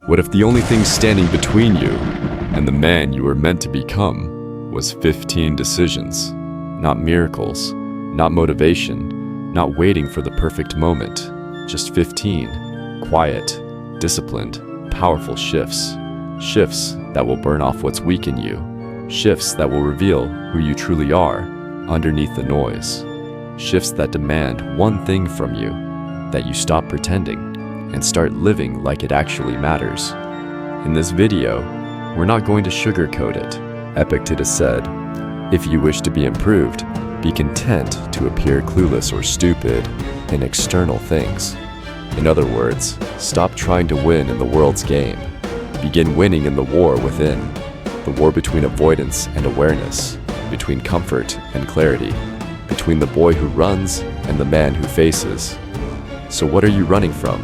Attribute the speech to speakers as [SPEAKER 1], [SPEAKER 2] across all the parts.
[SPEAKER 1] What if the only thing standing between you and the man you were meant to become was 15 decisions? Not miracles, not motivation, not waiting for the perfect moment. Just 15 quiet, disciplined, powerful shifts. Shifts that will burn off what's weak in you. Shifts that will reveal who you truly are underneath the noise. Shifts that demand one thing from you, that you stop pretending and start living like it actually matters. In this video, we're not going to sugarcoat it. Epictetus said, "If you wish to be improved, be content to appear clueless or stupid in external things." In other words, stop trying to win in the world's game. Begin winning in the war within. The war between avoidance and awareness, between comfort and clarity, between the boy who runs and the man who faces. So what are you running from?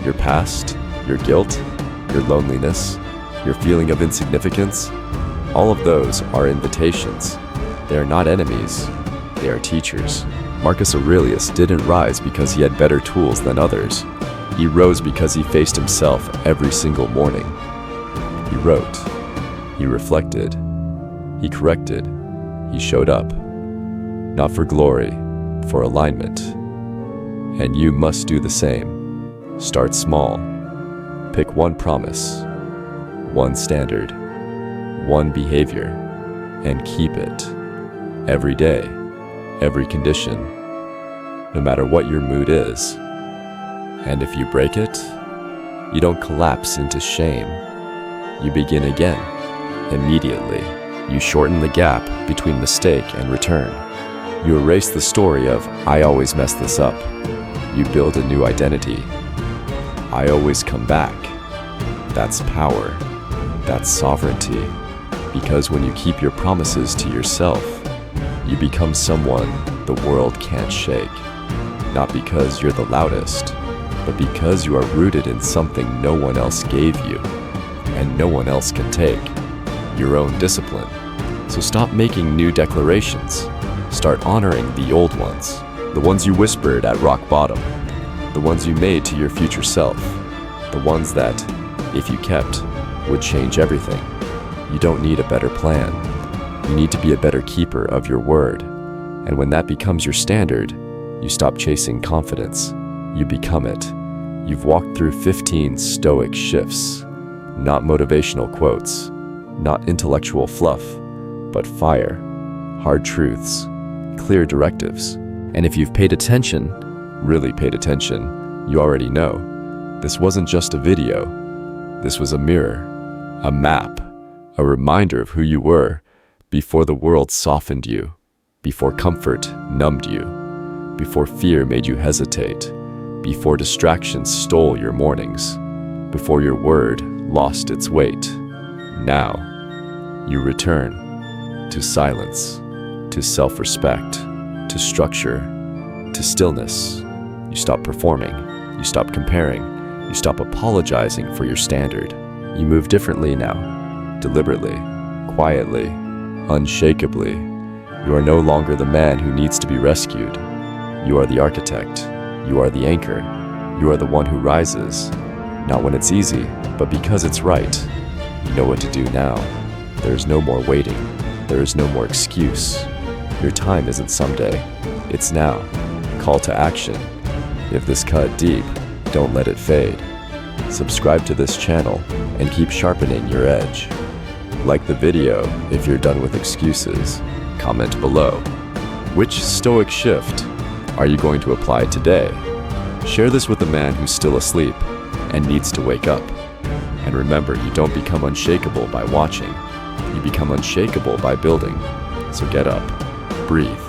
[SPEAKER 1] Your past? Your guilt? Your loneliness? Your feeling of insignificance? All of those are invitations. They are not enemies. They are teachers. Marcus Aurelius didn't rise because he had better tools than others. He rose because he faced himself every single morning. He wrote. He reflected. He corrected. He showed up. Not for glory, for alignment. And you must do the same. Start small. Pick one promise, one standard, one behavior, and keep it. Every day, every condition, no matter what your mood is. And if you break it, you don't collapse into shame. You begin again, immediately. You shorten the gap between mistake and return. You erase the story of, "I always mess this up." You build a new identity. I always come back. That's power. That's sovereignty. Because when you keep your promises to yourself, you become someone the world can't shake. Not because you're the loudest, but because you are rooted in something no one else gave you, and no one else can take. Your own discipline. So stop making new declarations. Start honoring the old ones. The ones you whispered at rock bottom. The ones you made to your future self. The ones that, if you kept, would change everything. You don't need a better plan. You need to be a better keeper of your word. And when that becomes your standard, you stop chasing confidence. You become it. You've walked through 15 Stoic shifts. Not motivational quotes. Not intellectual fluff. But fire. Hard truths. Clear directives. And if you've paid attention, really paid attention, you already know. This wasn't just a video. This was a mirror, a map, a reminder of who you were before the world softened you, before comfort numbed you, before fear made you hesitate, before distractions stole your mornings, before your word lost its weight. Now, you return to silence, to self-respect, to structure, to stillness. You stop performing. You stop comparing. You stop apologizing for your standard. You move differently now. Deliberately, quietly, unshakably. You are no longer the man who needs to be rescued. You are the architect. You are the anchor. You are the one who rises. Not when it's easy, but because it's right. You know what to do now. There is no more waiting. There is no more excuse. Your time isn't someday. It's now. Call to action. If this cut deep, don't let it fade. Subscribe to this channel and keep sharpening your edge. Like the video if you're done with excuses. Comment below. Which Stoic shift are you going to apply today? Share this with a man who's still asleep and needs to wake up. And remember, you don't become unshakable by watching. You become unshakable by building. So get up, breathe,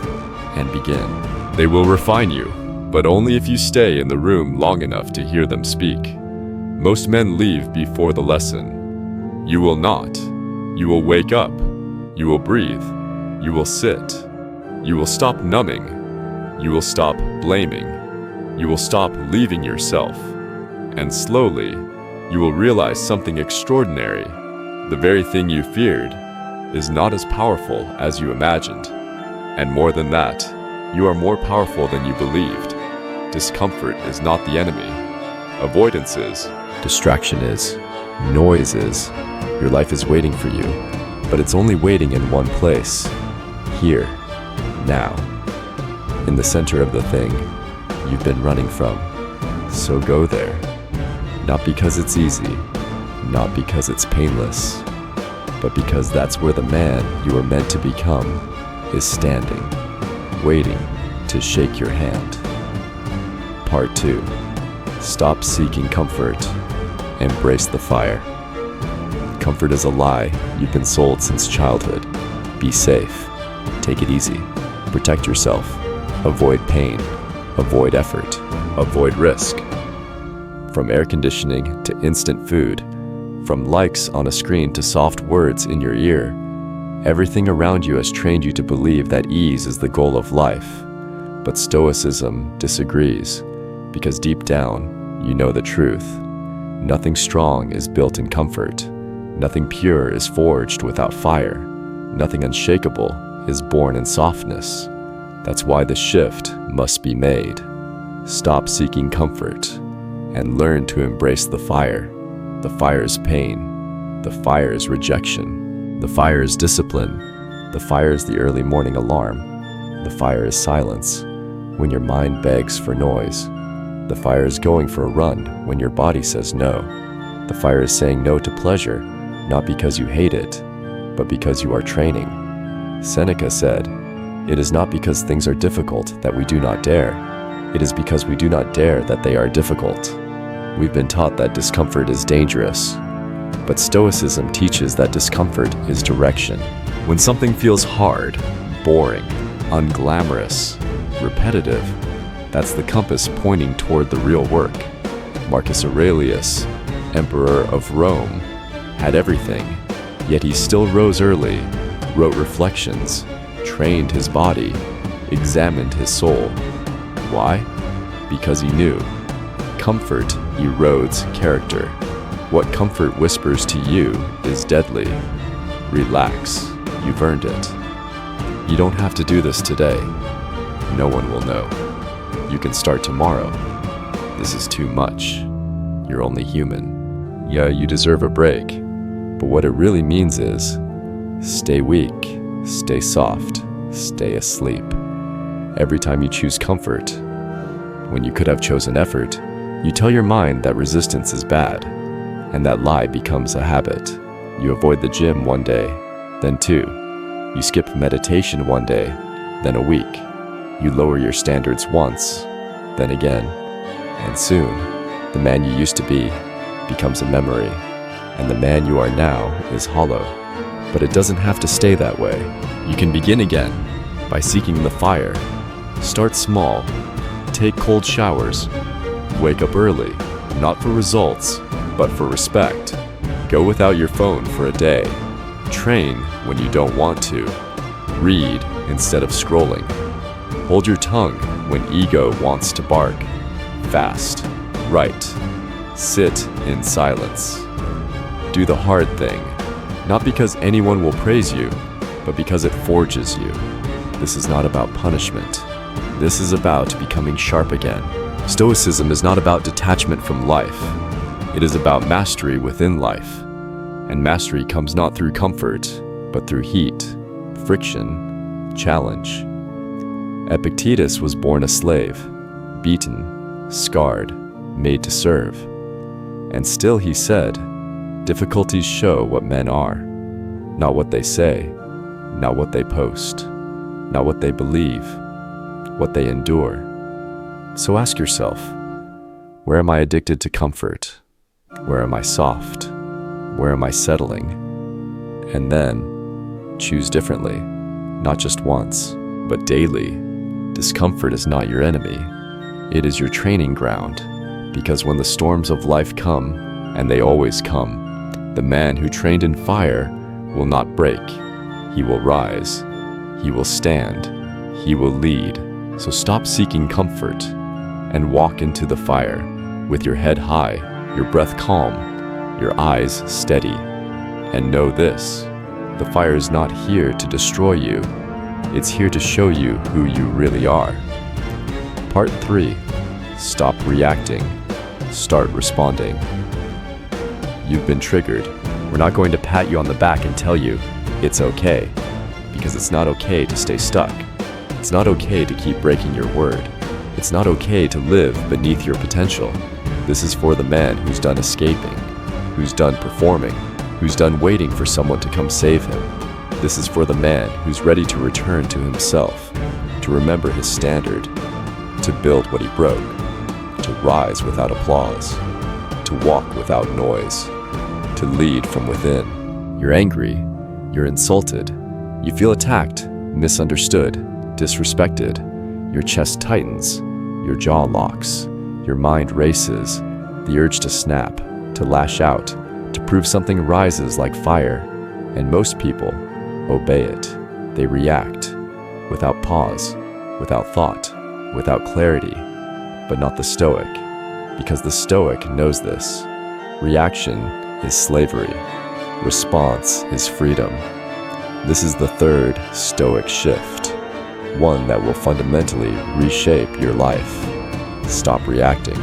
[SPEAKER 1] and begin. They will refine you, but only if you stay in the room long enough to hear them speak. Most men leave before the lesson. You will not. You will wake up. You will breathe. You will sit. You will stop numbing. You will stop blaming. You will stop leaving yourself. And slowly, you will realize something extraordinary. The very thing you feared is not as powerful as you imagined. And more than that, you are more powerful than you believed. Discomfort is not the enemy. Avoidance is. Distraction is. Noise is. Your life is waiting for you, but it's only waiting in one place. Here, now, in the center of the thing you've been running from. So go there. Not because it's easy, not because it's painless, but because that's where the man you are meant to become is standing, waiting to shake your hand. Part 2. Stop seeking comfort. Embrace the fire. Comfort is a lie you've been sold since childhood. Be safe. Take it easy. Protect yourself. Avoid pain. Avoid effort. Avoid risk. From air conditioning to instant food, from likes on a screen to soft words in your ear, everything around you has trained you to believe that ease is the goal of life. But Stoicism disagrees, because deep down, you know the truth. Nothing strong is built in comfort. Nothing pure is forged without fire. Nothing unshakable is born in softness. That's why the shift must be made. Stop seeking comfort and learn to embrace the fire. The fire's pain. The fire's rejection. The fire's discipline. The fire's the early morning alarm. The fire is silence when your mind begs for noise. The fire is going for a run when your body says no. The fire is saying no to pleasure, not because you hate it, but because you are training. Seneca said, "It is not because things are difficult that we do not dare. It is because we do not dare that they are difficult." We've been taught that discomfort is dangerous, but Stoicism teaches that discomfort is direction. When something feels hard, boring, unglamorous, repetitive, that's the compass pointing toward the real work. Marcus Aurelius, Emperor of Rome, had everything, yet he still rose early, wrote reflections, trained his body, examined his soul. Why? Because he knew. Comfort erodes character. What comfort whispers to you is deadly. Relax, you've earned it. You don't have to do this today. No one will know. You can start tomorrow. This is too much. You're only human. Yeah, you deserve a break. But what it really means is, stay weak, stay soft, stay asleep. Every time you choose comfort, when you could have chosen effort, you tell your mind that resistance is bad, and that lie becomes a habit. You avoid the gym one day, then 2. You skip meditation one day, then a week. You lower your standards once, then again, and soon, the man you used to be becomes a memory, and the man you are now is hollow. But it doesn't have to stay that way. You can begin again by seeking the fire. Start small. Take cold showers. Wake up early, not for results, but for respect. Go without your phone for a day. Train when you don't want to. Read instead of scrolling. Hold your tongue when ego wants to bark. Fast. Write. Sit in silence. Do the hard thing, not because anyone will praise you, but because it forges you. This is not about punishment. This is about becoming sharp again. Stoicism is not about detachment from life. It is about mastery within life. And mastery comes not through comfort, but through heat, friction, challenge. Epictetus was born a slave, beaten, scarred, made to serve. And still he said, difficulties show what men are, not what they say, not what they post, not what they believe, what they endure. So ask yourself, where am I addicted to comfort? Where am I soft? Where am I settling? And then choose differently, not just once, but daily. Discomfort is not your enemy. It is your training ground, because when the storms of life come, and they always come, the man who trained in fire will not break. He will rise. He will stand. He will lead. So stop seeking comfort and walk into the fire with your head high, your breath calm, your eyes steady. And know this, the fire is not here to destroy you. It's here to show you who you really are. Part 3. Stop reacting. Start responding. you've been triggered. We're not going to pat you on the back and tell you it's okay, because it's not okay to stay stuck. It's not okay to keep breaking your word. It's not okay to live beneath your potential. This is for the man who's done escaping, who's done performing, who's done waiting for someone to come save him. This is for the man who's ready to return to himself, to remember his standard, to build what he broke, to rise without applause, to walk without noise, to lead from within. You're angry, you're insulted, you feel attacked, misunderstood, disrespected. Your chest tightens, your jaw locks, your mind races, the urge to snap, to lash out, to prove something rises like fire, and most people obey it. They react, without pause, without thought, without clarity, but not the Stoic, because the Stoic knows this. Reaction is slavery. Response is freedom. This is the third Stoic shift, one that will fundamentally reshape your life. Stop reacting.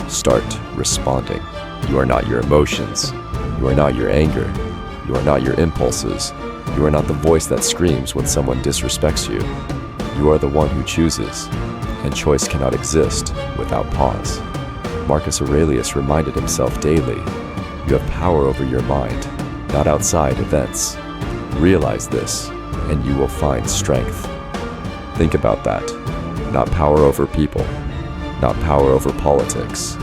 [SPEAKER 1] Start responding. You are not your emotions. You are not your anger. You are not your impulses. You are not the voice that screams when someone disrespects you. You are the one who chooses, and choice cannot exist without pause. Marcus Aurelius reminded himself daily, you have power over your mind, not outside events. Realize this, and you will find strength. Think about that. Not power over people, not power over politics,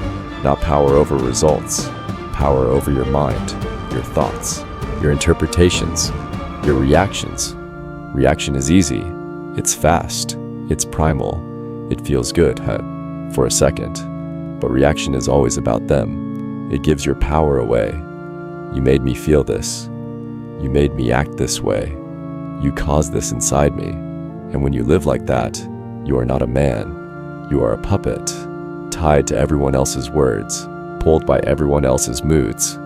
[SPEAKER 1] not power over results, power over your mind, your thoughts, your interpretations, your reactions. Reaction is easy, it's fast, it's primal, it feels good, for a second. But reaction is always about them. It gives your power away. You made me feel this. You made me act this way. You caused this inside me. And when you live like that, you are not a man. You are a puppet, tied to everyone else's words, pulled by everyone else's moods.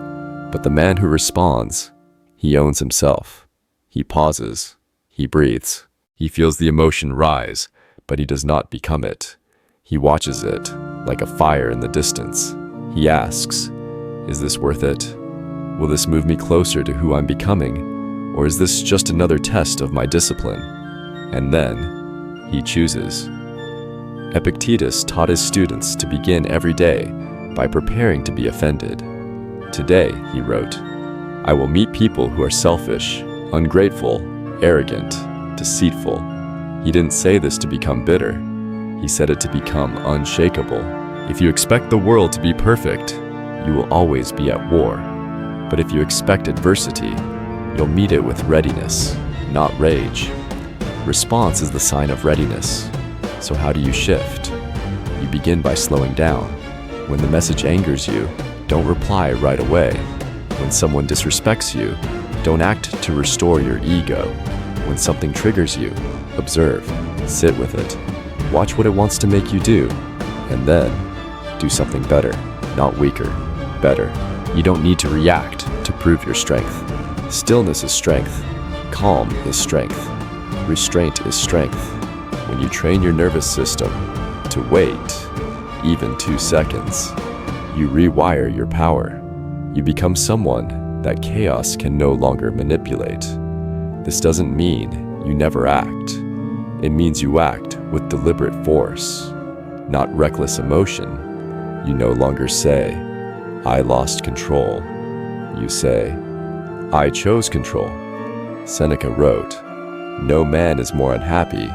[SPEAKER 1] But the man who responds, he owns himself. He pauses. He breathes. He feels the emotion rise, but he does not become it. He watches it, like a fire in the distance. He asks, is this worth it? Will this move me closer to who I'm becoming? Or is this just another test of my discipline? And then, he chooses. Epictetus taught his students to begin every day by preparing to be offended. Today, he wrote, I will meet people who are selfish, ungrateful, arrogant, deceitful. He didn't say this to become bitter. He said it to become unshakable. If you expect the world to be perfect, you will always be at war. But if you expect adversity, you'll meet it with readiness, not rage. Response is the sign of readiness. So how do you shift? You begin by slowing down. When the message angers you, don't reply right away. When someone disrespects you, don't act to restore your ego. When something triggers you, observe, sit with it. Watch what it wants to make you do, and then do something better, not weaker, better. You don't need to react to prove your strength. Stillness is strength. Calm is strength. Restraint is strength. When you train your nervous system to wait, even 2 seconds, you rewire your power. You become someone that chaos can no longer manipulate. This doesn't mean you never act. It means you act with deliberate force, not reckless emotion. You no longer say, I lost control. You say, I chose control. Seneca wrote, no man is more unhappy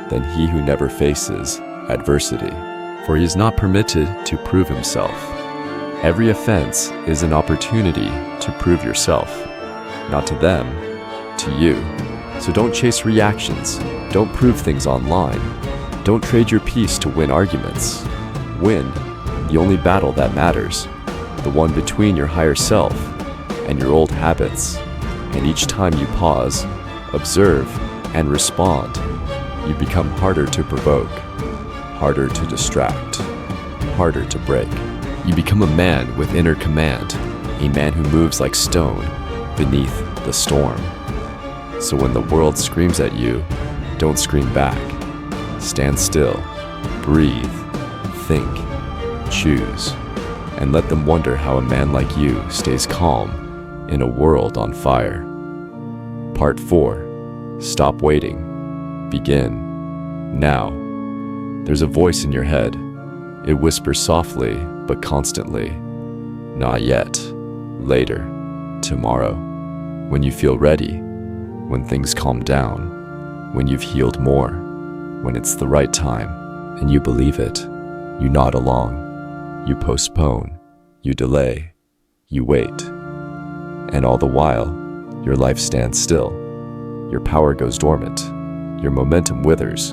[SPEAKER 1] than he who never faces adversity, for he is not permitted to prove himself. Every offense is an opportunity to prove yourself, not to them, to you. So don't chase reactions. Don't prove things online. Don't trade your peace to win arguments. Win the only battle that matters, the one between your higher self and your old habits. And each time you pause, observe, and respond, you become harder to provoke, harder to distract, harder to break. You become a man with inner command, a man who moves like stone beneath the storm. So when the world screams at you, don't scream back. Stand still, breathe, think, choose, and let them wonder how a man like you stays calm in a world on fire. Part 4. Stop waiting. Begin now. There's a voice in your head. It whispers softly but constantly. Not yet. Later. Tomorrow. When you feel ready. When things calm down. When you've healed more. When it's the right time. And you believe it. You nod along. You postpone. You delay. You wait. And all the while, your life stands still. Your power goes dormant. Your momentum withers.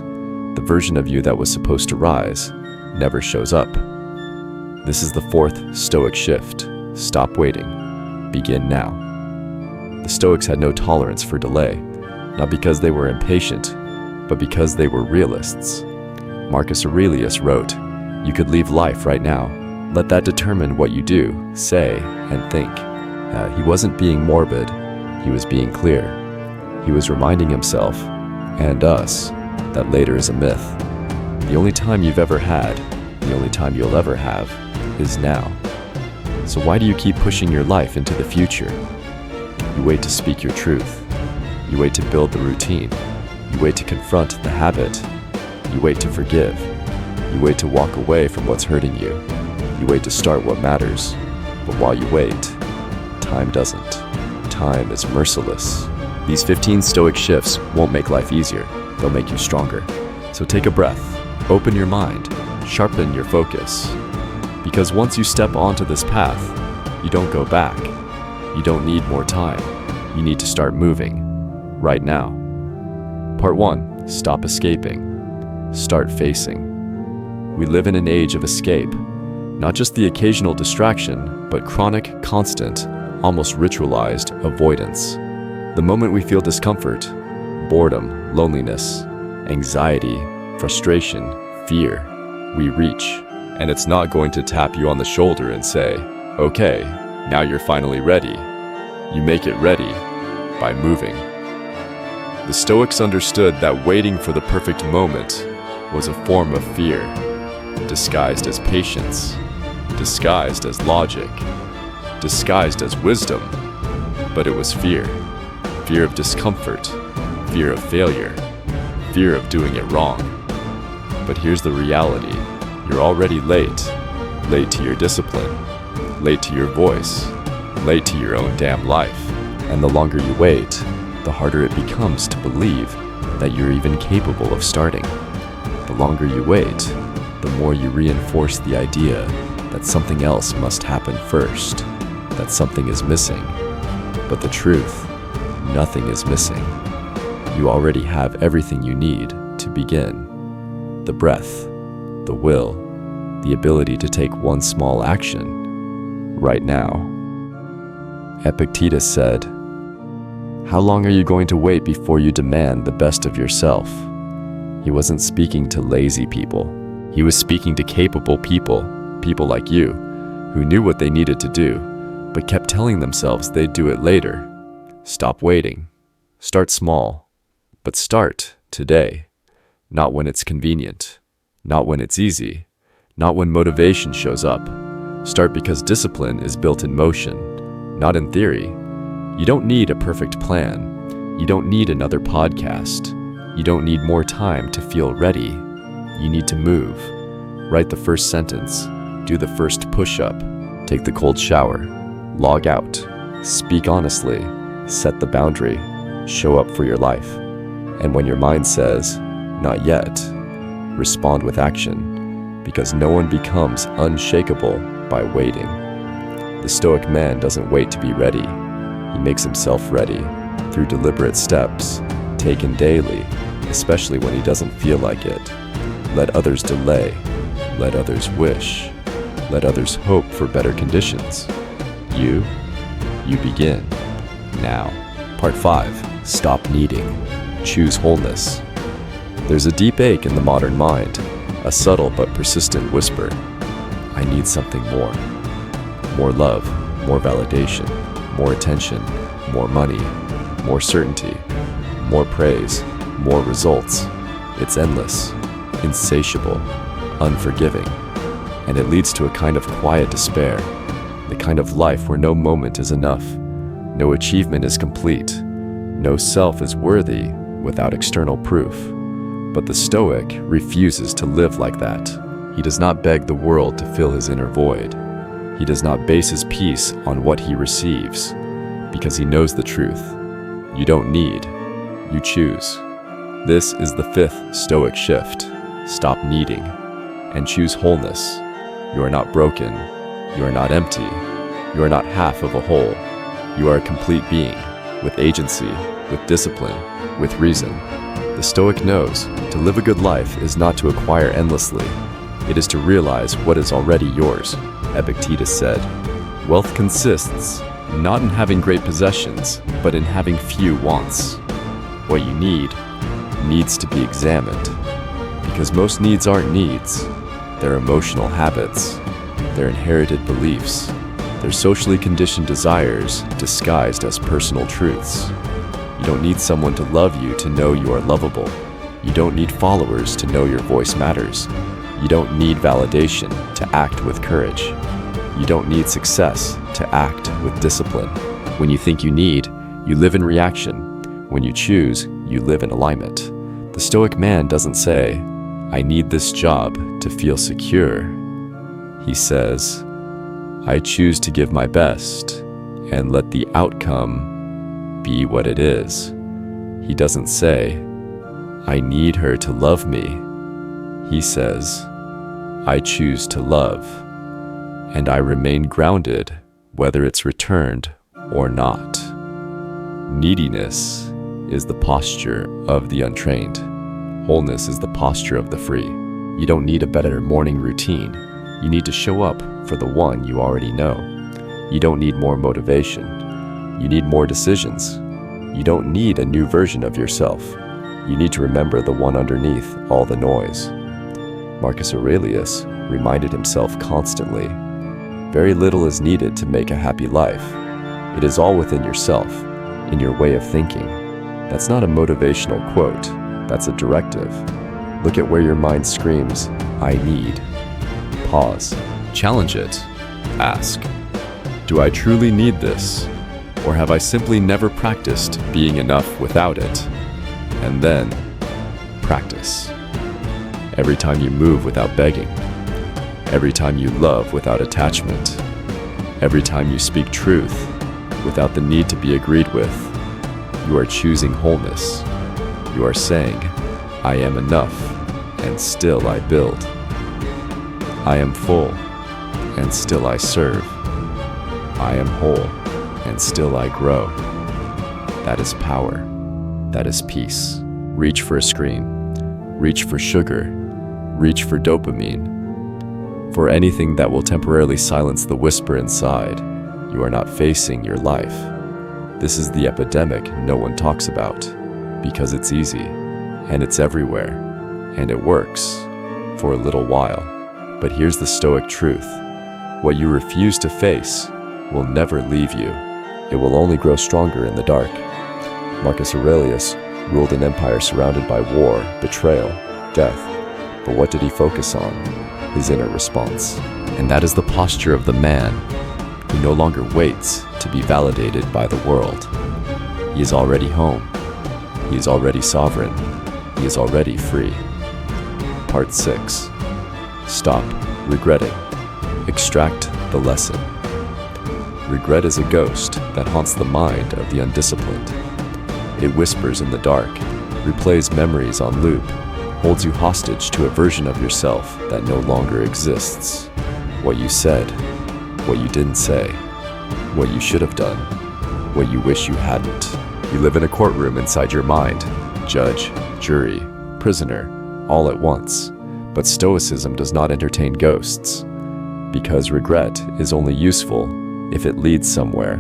[SPEAKER 1] The version of you that was supposed to rise never shows up. This is the 4th Stoic shift. Stop waiting. Begin now. The Stoics had no tolerance for delay, not because they were impatient, but because they were realists. Marcus Aurelius wrote, "You could leave life right now. Let that determine what you do, say, and think." He wasn't being morbid, he was being clear. He was reminding himself, and us, that later is a myth. The only time you've ever had, the only time you'll ever have, is now. So why do you keep pushing your life into the future? You wait to speak your truth. You wait to build the routine. You wait to confront the habit. You wait to forgive. You wait to walk away from what's hurting you. You wait to start what matters. But while you wait, time doesn't. Time is merciless. These 15 Stoic shifts won't make life easier. They'll make you stronger. So take a breath. Open your mind. Sharpen your focus. Because once you step onto this path, you don't go back. You don't need more time. You need to start moving. Right now. Part 1. Stop escaping. Start facing. We live in an age of escape. Not just the occasional distraction, but chronic, constant, almost ritualized avoidance. The moment we feel discomfort, boredom, loneliness, anxiety, frustration, fear, we reach. And it's not going to tap you on the shoulder and say, "Okay, now you're finally ready." You make it ready by moving. The Stoics understood that waiting for the perfect moment was a form of fear, disguised as patience, disguised as logic, disguised as wisdom. But it was fear. Fear of discomfort, fear of failure, fear of doing it wrong. But here's the reality. You're already late. Late to your discipline, late to your voice, late to your own damn life. And the longer you wait, the harder it becomes to believe that you're even capable of starting. The longer you wait, the more you reinforce the idea that something else must happen first, that something is missing. But the truth, nothing is missing. You already have everything you need to begin. The breath, the will, the ability to take one small action, right now. Epictetus said, "How long are you going to wait before you demand the best of yourself?" He wasn't speaking to lazy people. He was speaking to capable people, people like you, who knew what they needed to do, but kept telling themselves they'd do it later. Stop waiting. Start small, but start today. Not when it's convenient, not when it's easy, not when motivation shows up. Start because discipline is built in motion, not in theory. You don't need a perfect plan. You don't need another podcast. You don't need more time to feel ready. You need to move. Write the first sentence. Do the first push-up. Take the cold shower. Log out. Speak honestly. Set the boundary. Show up for your life. And when your mind says, "Not yet," respond with action, because no one becomes unshakable by waiting. The Stoic man doesn't wait to be ready. He makes himself ready through deliberate steps, taken daily, especially when he doesn't feel like it. Let others delay. Let others wish. Let others hope for better conditions. You begin now. Part 5. Stop needing. Choose wholeness. There's a deep ache in the modern mind, a subtle but persistent whisper. I need something more. More love, more validation, more attention, more money, more certainty, more praise, more results. It's endless, insatiable, unforgiving. and it leads to a kind of quiet despair, the kind of life where no moment is enough, no achievement is complete, no self is worthy without external proof. But the Stoic refuses to live like that. He does not beg the world to fill his inner void. He does not base his peace on what he receives, because he knows the truth. You don't need, you choose. This is the fifth Stoic shift. Stop needing and choose wholeness. You are not broken. You are not empty. You are not half of a whole. You are a complete being, with agency, with discipline, with reason. The Stoic knows to live a good life is not to acquire endlessly. It is to realize what is already yours. Epictetus said, "Wealth consists not in having great possessions, but in having few wants." What you need needs to be examined, because most needs aren't needs. They're emotional habits, they're inherited beliefs, they're socially conditioned desires disguised as personal truths. You don't need someone to love you to know you are lovable. You don't need followers to know your voice matters. You don't need validation to act with courage. You don't need success to act with discipline. When you think you need, you live in reaction. When you choose, you live in alignment. The Stoic man doesn't say, "I need this job to feel secure." He says, "I choose to give my best and let the outcome be what it is." He doesn't say, "I need her to love me." He says, "I choose to love, and I remain grounded whether it's returned or not." Neediness is the posture of the untrained. Wholeness is the posture of the free. You don't need a better morning routine. You need to show up for the one you already know. You don't need more motivation. You need more decisions. You don't need a new version of yourself. You need to remember the one underneath all the noise. Marcus Aurelius reminded himself constantly, very little is needed to make a happy life. It is all within yourself, in your way of thinking. That's not a motivational quote, that's a directive. Look at where your mind screams, "I need." Pause. Challenge it. Ask, do I truly need this? Or have I simply never practiced being enough without it? And then, practice. Every time you move without begging. Every time you love without attachment. Every time you speak truth without the need to be agreed with. You are choosing wholeness. You are saying, "I am enough, and still I build. I am full, and still I serve. I am whole, and still I grow." That is power. That is peace. Reach for a screen. Reach for sugar. Reach for dopamine. For anything that will temporarily silence the whisper inside, you are not facing your life. This is the epidemic no one talks about, because it's easy, and it's everywhere, and it works, for a little while. But here's the Stoic truth. What you refuse to face will never leave you. It will only grow stronger in the dark. Marcus Aurelius ruled an empire surrounded by war, betrayal, death. But what did he focus on? His inner response. And that is the posture of the man who no longer waits to be validated by the world. He is already home. He is already sovereign. He is already free. Part 6. Stop regretting. Extract the lesson. Regret is a ghost that haunts the mind of the undisciplined. It whispers in the dark, replays memories on loop, holds you hostage to a version of yourself that no longer exists. What you said, what you didn't say, what you should have done, what you wish you hadn't. You live in a courtroom inside your mind, judge, jury, prisoner, all at once. But Stoicism does not entertain ghosts, because regret is only useful if it leads somewhere.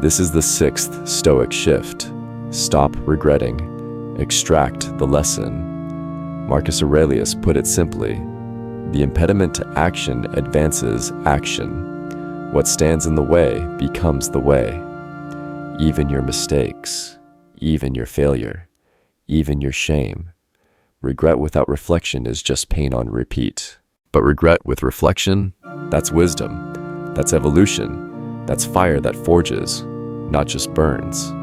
[SPEAKER 1] This is the 6th Stoic shift. Stop regretting. Extract the lesson. Marcus Aurelius put it simply, the impediment to action advances action. What stands in the way becomes the way. Even your mistakes, even your failure, even your shame. Regret without reflection is just pain on repeat. But regret with reflection, that's wisdom, that's evolution, that's fire that forges, not just burns.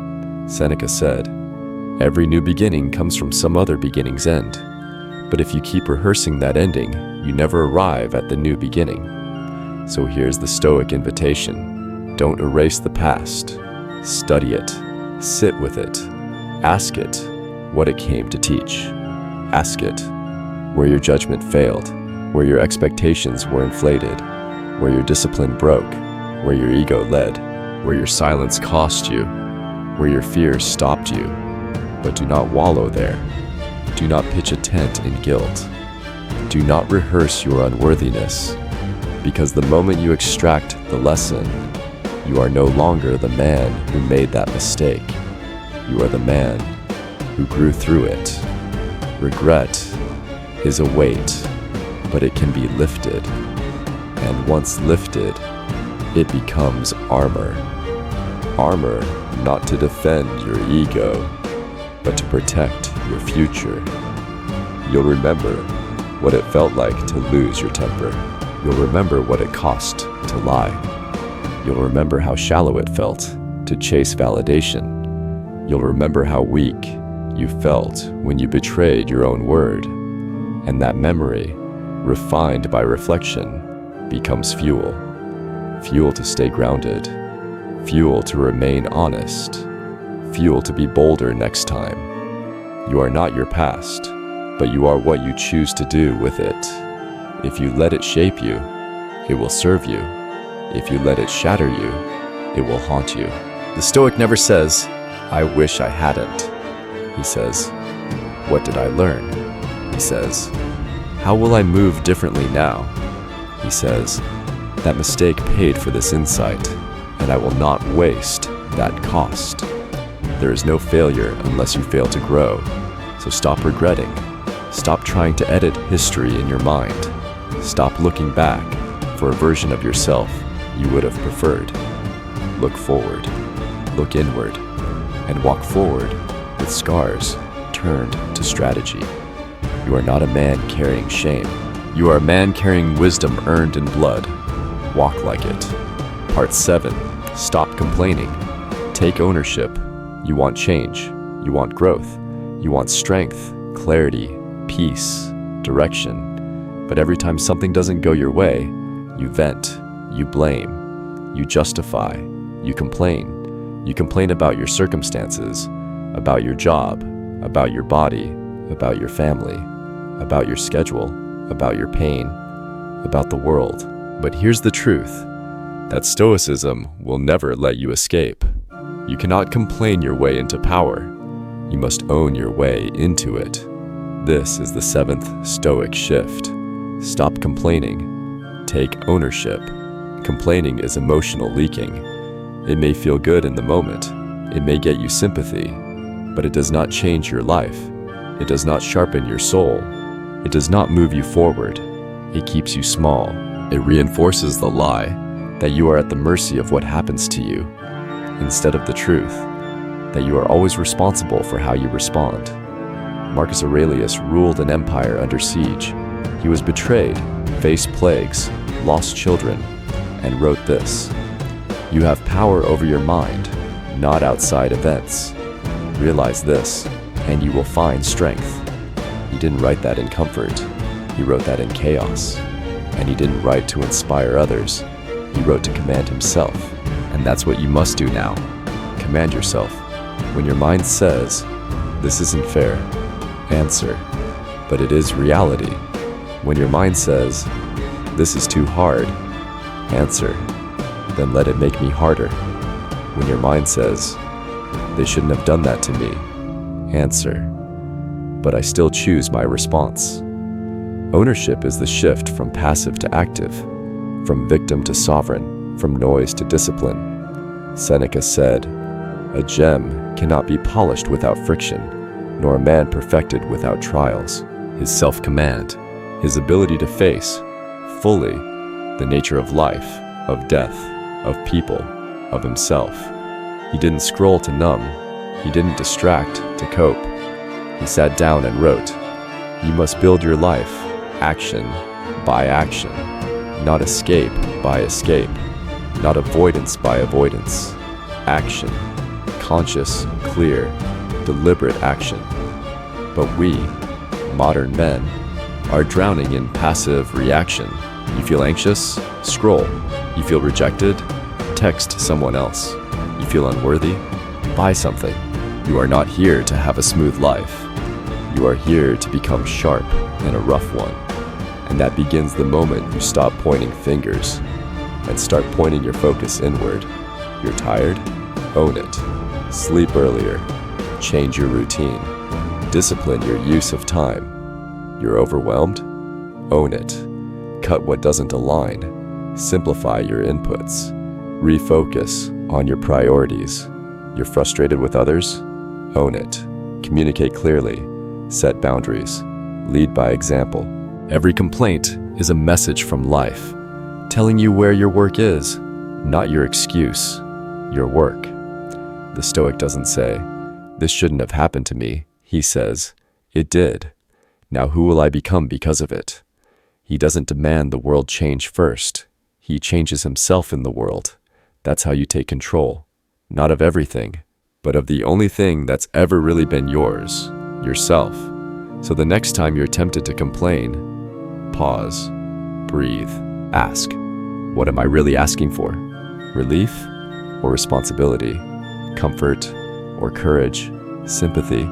[SPEAKER 1] Seneca said, "Every new beginning comes from some other beginning's end. But if you keep rehearsing that ending, you never arrive at the new beginning." So here's the Stoic invitation. Don't erase the past. Study it. Sit with it. Ask it what it came to teach. Ask it where your judgment failed, where your expectations were inflated, where your discipline broke, where your ego led, where your silence cost you, where your fears stopped you. But do not wallow there. Do not pitch a tent in guilt. Do not rehearse your unworthiness, because the moment you extract the lesson, you are no longer the man who made that mistake. You are the man who grew through it. Regret is a weight, but it can be lifted. And once lifted, it becomes armor. Armor not to defend your ego, but to protect your future. You'll remember what it felt like to lose your temper. You'll remember what it cost to lie. You'll remember how shallow it felt to chase validation. You'll remember how weak you felt when you betrayed your own word. And that memory, refined by reflection, becomes fuel. Fuel to stay grounded. Fuel to remain honest. Fuel to be bolder next time. You are not your past, but you are what you choose to do with it. If you let it shape you, it will serve you. If you let it shatter you, it will haunt you. The Stoic never says, "I wish I hadn't." He says, "What did I learn?" He says, "How will I move differently now?" He says, "That mistake paid for this insight, and I will not waste that cost." There is no failure unless you fail to grow, so stop regretting. Stop trying to edit history in your mind. Stop looking back for a version of yourself you would have preferred. Look forward, look inward, and walk forward with scars turned to strategy. You are not a man carrying shame. You are a man carrying wisdom earned in blood. Walk like it. Part 7. Stop complaining. Take ownership. You want change. You want growth. You want strength, clarity, peace, direction. But every time something doesn't go your way, you vent, you blame, you justify, you complain. You complain about your circumstances, about your job, about your body, about your family, about your schedule, about your pain, about the world. But here's the truth, that Stoicism will never let you escape. You cannot complain your way into power. You must own your way into it. This is the 7th Stoic shift. Stop complaining. Take ownership. Complaining is emotional leaking. It may feel good in the moment. It may get you sympathy, but it does not change your life. It does not sharpen your soul. It does not move you forward. It keeps you small. It reinforces the lie that you are at the mercy of what happens to you, instead of the truth that you are always responsible for how you respond. Marcus Aurelius ruled an empire under siege. He was betrayed, faced plagues, lost children, and wrote this: "You have power over your mind, not outside events. Realize this, and you will find strength." He didn't write that in comfort. He wrote that in chaos. And he didn't write to inspire others. He wrote to command himself. And that's what you must do now. Command yourself. When your mind says, "This isn't fair," answer, "But it is reality." When your mind says, "This is too hard," answer, "Then let it make me harder." When your mind says, "They shouldn't have done that to me," answer, "But I still choose my response." Ownership is the shift from passive to active, from victim to sovereign, from noise to discipline. Seneca said, "A gem cannot be polished without friction, nor a man perfected without trials." His self-command, his ability to face fully the nature of life, of death, of people, of himself. He didn't scroll to numb. He didn't distract to cope. He sat down and wrote, "You must build your life, action, by action, not escape by escape, not avoidance by avoidance. Action, conscious, clear, deliberate action. But we, modern men, are drowning in passive reaction. You feel anxious? Scroll. You feel rejected? Text someone else. You feel unworthy? Buy something. You are not here to have a smooth life. You are here to become sharp in a rough one. And that begins the moment you stop pointing fingers and start pointing your focus inward. You're tired? Own it. Sleep earlier. Change your routine. Discipline your use of time. You're overwhelmed? Own it. Cut what doesn't align. Simplify your inputs. Refocus on your priorities. You're frustrated with others? Own it. Communicate clearly. Set boundaries. Lead by example. Every complaint is a message from life, telling you where your work is, not your excuse, your work. The Stoic doesn't say, "This shouldn't have happened to me." He says, "It did. Now who will I become because of it?" He doesn't demand the world change first. He changes himself in the world. That's how you take control, not of everything, but of the only thing that's ever really been yours, yourself. So the next time you're tempted to complain, pause, breathe, ask, what am I really asking for? Relief or responsibility? Comfort or courage? Sympathy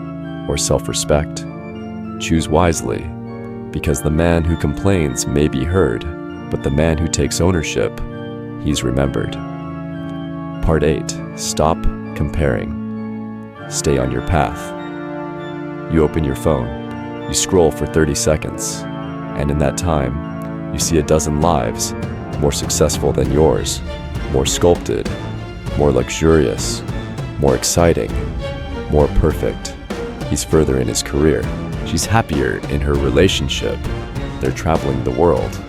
[SPEAKER 1] or self-respect? Choose wisely, because the man who complains may be heard, but the man who takes ownership, he's remembered. Part 8. Stop comparing. Stay on your path. You open your phone, you scroll for 30 seconds, and in that time, you see a dozen lives more successful than yours, more sculpted, more luxurious, more exciting, more perfect. He's further in his career. She's happier in her relationship. They're traveling the world.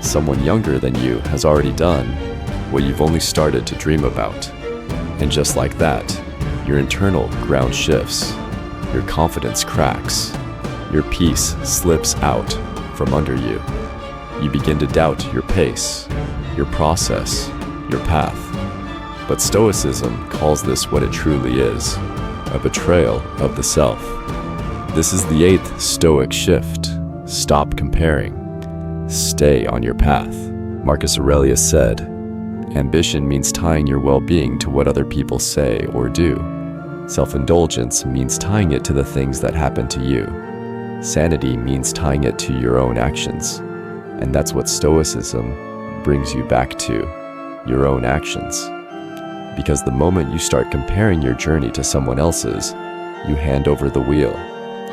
[SPEAKER 1] Someone younger than you has already done what you've only started to dream about. And just like that, your internal ground shifts. Your confidence cracks. Your peace slips out from under you. You begin to doubt your pace, your process, your path. But Stoicism calls this what it truly is, a betrayal of the self. This is the 8th Stoic shift. Stop comparing. Stay on your path. Marcus Aurelius said, "Ambition means tying your well-being to what other people say or do. Self-indulgence means tying it to the things that happen to you. Sanity means tying it to your own actions." And that's what Stoicism brings you back to, your own actions. Because the moment you start comparing your journey to someone else's, you hand over the wheel.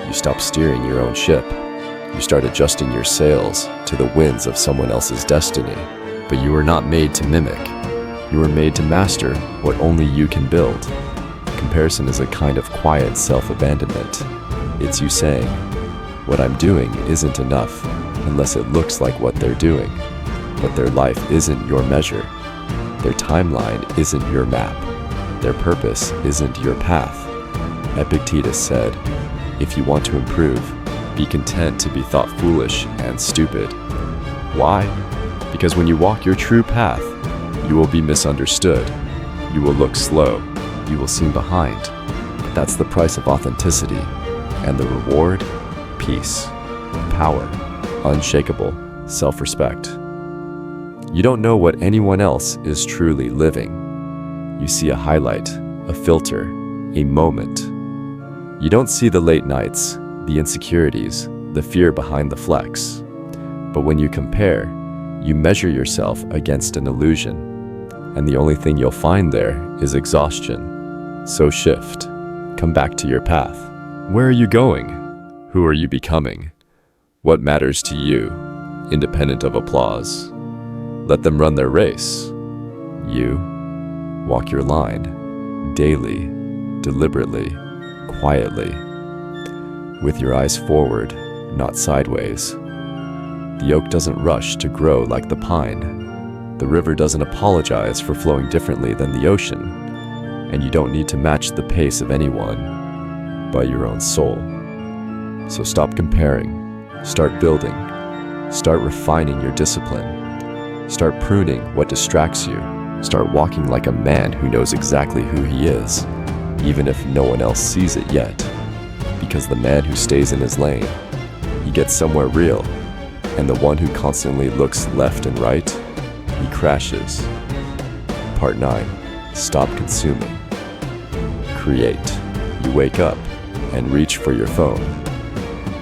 [SPEAKER 1] You stop steering your own ship. You start adjusting your sails to the winds of someone else's destiny. But you are not made to mimic. You are made to master what only you can build. Comparison is a kind of quiet self-abandonment. It's you saying, what I'm doing isn't enough unless it looks like what they're doing. But their life isn't your measure. Their timeline isn't your map. Their purpose isn't your path. Epictetus said, "If you want to improve, be content to be thought foolish and stupid." Why? Because when you walk your true path, you will be misunderstood. You will look slow. You will seem behind. But that's the price of authenticity. And the reward? Peace, power, unshakable self-respect. You don't know what anyone else is truly living. You see a highlight, a filter, a moment. You don't see the late nights, the insecurities, the fear behind the flex. But when you compare, you measure yourself against an illusion, and the only thing you'll find there is exhaustion. So shift. Come back to your path. Where are you going? Who are you becoming? What matters to you, independent of applause? Let them run their race. You walk your line, daily, deliberately, quietly, with your eyes forward, not sideways. The oak doesn't rush to grow like the pine. The river doesn't apologize for flowing differently than the ocean. And you don't need to match the pace of anyone but your own soul. So stop comparing, start building, Start refining your discipline. Start pruning what distracts you. Start walking like a man who knows exactly who he is, even if no one else sees it yet. Because the man who stays in his lane, he gets somewhere real, and the one who constantly looks left and right, he crashes. Part 9. Stop consuming. Create. You wake up and reach for your phone.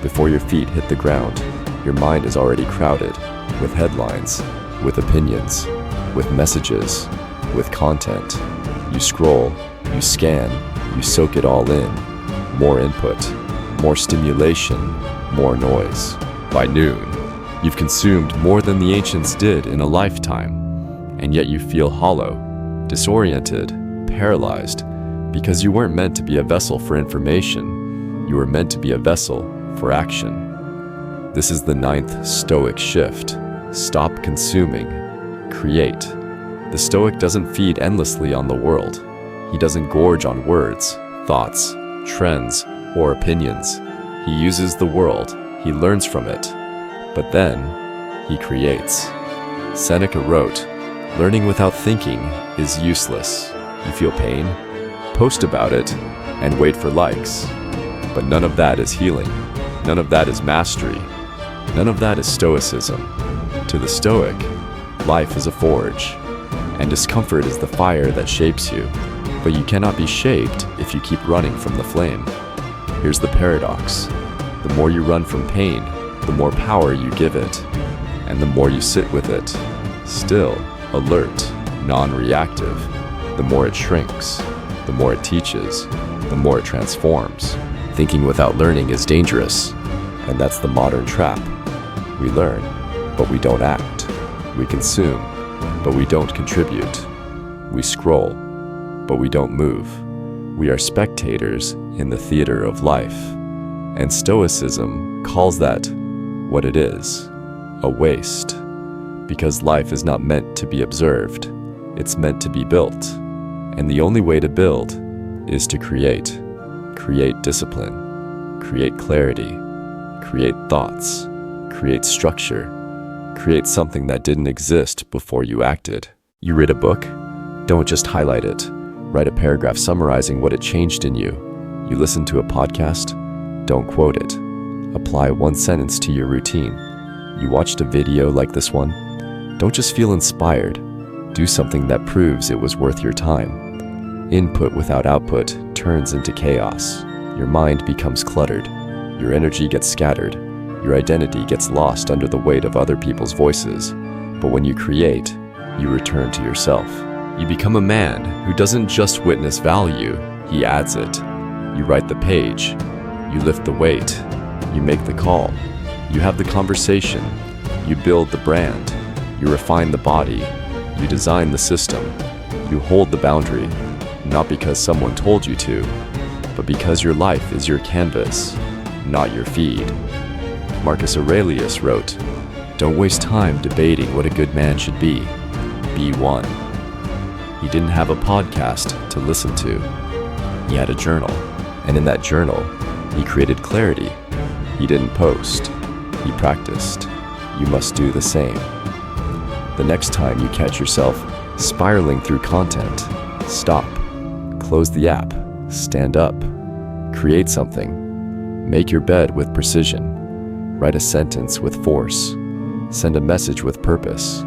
[SPEAKER 1] Before your feet hit the ground, your mind is already crowded with headlines, with opinions, with messages, with content. You scroll, you scan, you soak it all in. More input, more stimulation, more noise. By noon, you've consumed more than the ancients did in a lifetime, and yet you feel hollow, disoriented, paralyzed, because you weren't meant to be a vessel for information. You were meant to be a vessel for action. This is the 9th Stoic shift. Stop consuming. Create. The Stoic doesn't feed endlessly on the world. He doesn't gorge on words, thoughts, trends, or opinions. He uses the world. He learns from it. But then, he creates. Seneca wrote, "Learning without thinking is useless. You feel pain? Post about it and wait for likes." But none of that is healing. None of that is mastery. None of that is Stoicism. To the Stoic, life is a forge, and discomfort is the fire that shapes you. But you cannot be shaped if you keep running from the flame. Here's the paradox. The more you run from pain, the more power you give it. And the more you sit with it, still, alert, non-reactive, the more it shrinks, the more it teaches, the more it transforms. Thinking without learning is dangerous, and that's the modern trap. We learn, but we don't act. We consume, but we don't contribute. We scroll, but we don't move. We are spectators in the theater of life. And Stoicism calls that what it is, a waste. Because life is not meant to be observed, it's meant to be built. And the only way to build is to create. Create discipline, create clarity, create thoughts, create structure, create something that didn't exist before you acted. You read a book? Don't just highlight it. Write a paragraph summarizing what it changed in you. You listen to a podcast? Don't quote it. Apply one sentence to your routine. You watched a video like this one? Don't just feel inspired. Do something that proves it was worth your time. Input without output turns into chaos. Your mind becomes cluttered. Your energy gets scattered. Your identity gets lost under the weight of other people's voices. But when you create, you return to yourself. You become a man who doesn't just witness value, he adds it. You write the page. You lift the weight. You make the call. You have the conversation. You build the brand. You refine the body. You design the system. You hold the boundary. Not because someone told you to, but because your life is your canvas, not your feed. Marcus Aurelius wrote, "Don't waste time debating what a good man should be. Be one." He didn't have a podcast to listen to. He had a journal, and in that journal, he created clarity. He didn't post. He practiced. You must do the same. The next time you catch yourself spiraling through content, stop. Close the app. Stand up. Create something. Make your bed with precision. Write a sentence with force. Send a message with purpose.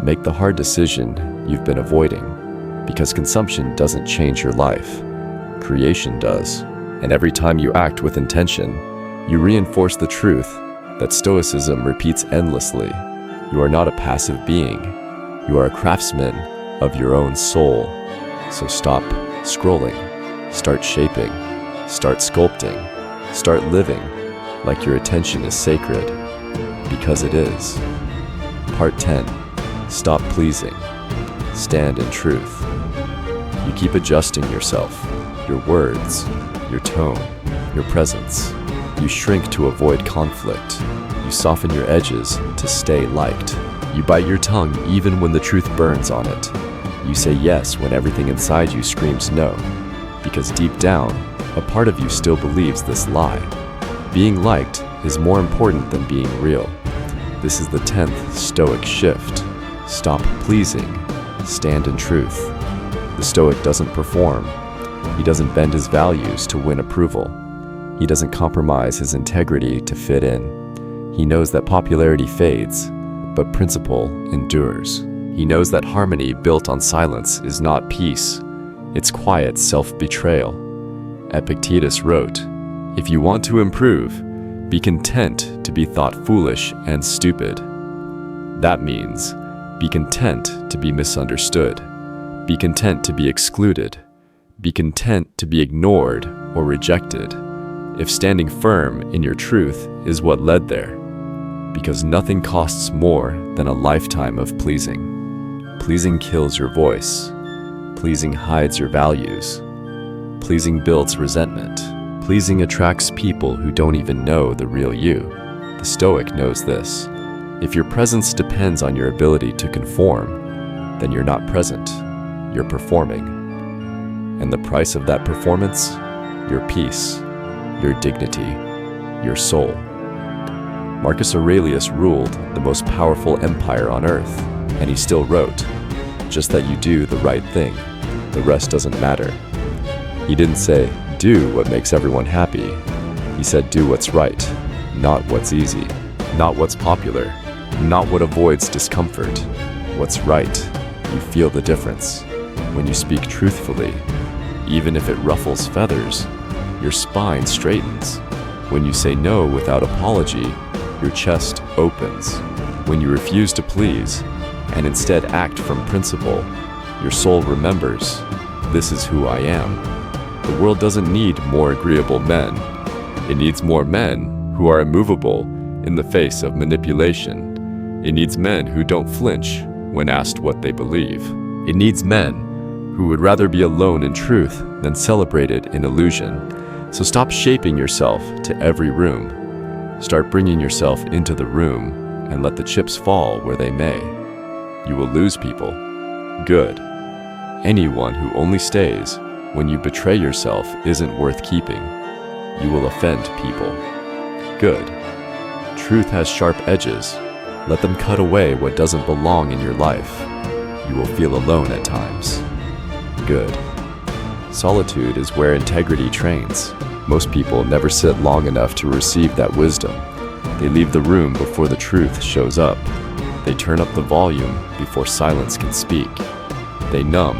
[SPEAKER 1] Make the hard decision you've been avoiding. Because consumption doesn't change your life. Creation does. And every time you act with intention, you reinforce the truth that Stoicism repeats endlessly. You are not a passive being. You are a craftsman of your own soul. So stop scrolling. Start shaping. Start sculpting. Start living like your attention is sacred. Because it is. Part 10. Stop pleasing. Stand in truth. You keep adjusting yourself, your words, your tone, your presence. You shrink to avoid conflict. You soften your edges to stay liked. You bite your tongue even when the truth burns on it. You say yes when everything inside you screams no. Because deep down, a part of you still believes this lie. Being liked is more important than being real. This is the 10th Stoic shift. Stop pleasing, stand in truth. The Stoic doesn't perform. He doesn't bend his values to win approval. He doesn't compromise his integrity to fit in. He knows that popularity fades, but principle endures. He knows that harmony built on silence is not peace. It's quiet self-betrayal. Epictetus wrote, "If you want to improve, be content to be thought foolish and stupid." That means, be content to be misunderstood. Be content to be excluded. Be content to be ignored or rejected, if standing firm in your truth is what led there. Because nothing costs more than a lifetime of pleasing. Pleasing kills your voice. Pleasing hides your values. Pleasing builds resentment. Pleasing attracts people who don't even know the real you. The Stoic knows this. If your presence depends on your ability to conform, then you're not present, you're performing. And the price of that performance? Your peace, your dignity, your soul. Marcus Aurelius ruled the most powerful empire on earth, and he still wrote, "Just that you do the right thing, the rest doesn't matter." He didn't say, "Do what makes everyone happy." He said, "Do what's right, not what's easy, not what's popular, not what avoids discomfort. What's right." You feel the difference. When you speak truthfully, even if it ruffles feathers, your spine straightens. When you say no without apology, your chest opens. When you refuse to please, and instead act from principle, your soul remembers, "This is who I am." The world doesn't need more agreeable men. It needs more men who are immovable in the face of manipulation. It needs men who don't flinch when asked what they believe. It needs men who would rather be alone in truth than celebrated in illusion. So stop shaping yourself to every room. Start bringing yourself into the room and let the chips fall where they may. You will lose people. Good. Anyone who only stays when you betray yourself isn't worth keeping. You will offend people. Good. Truth has sharp edges. Let them cut away what doesn't belong in your life. You will feel alone at times. Good. Solitude is where integrity trains. Most people never sit long enough to receive that wisdom. They leave the room before the truth shows up. They turn up the volume before silence can speak. They numb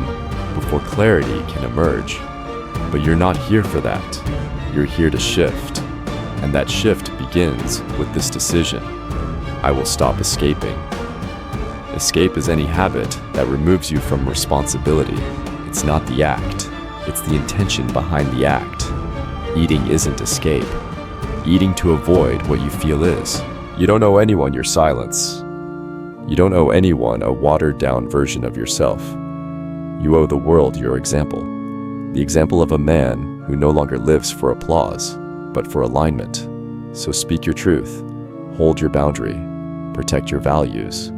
[SPEAKER 1] before clarity can emerge. But you're not here for that. You're here to shift. And that shift begins with this decision. I will stop escaping. Escape is any habit that removes you from responsibility. It's not the act. It's the intention behind the act. Eating isn't escape. Eating to avoid what you feel is. You don't owe anyone your silence. You don't owe anyone a watered-down version of yourself. You owe the world your example. The example of a man who no longer lives for applause, but for alignment. So speak your truth, hold your boundary, protect your values.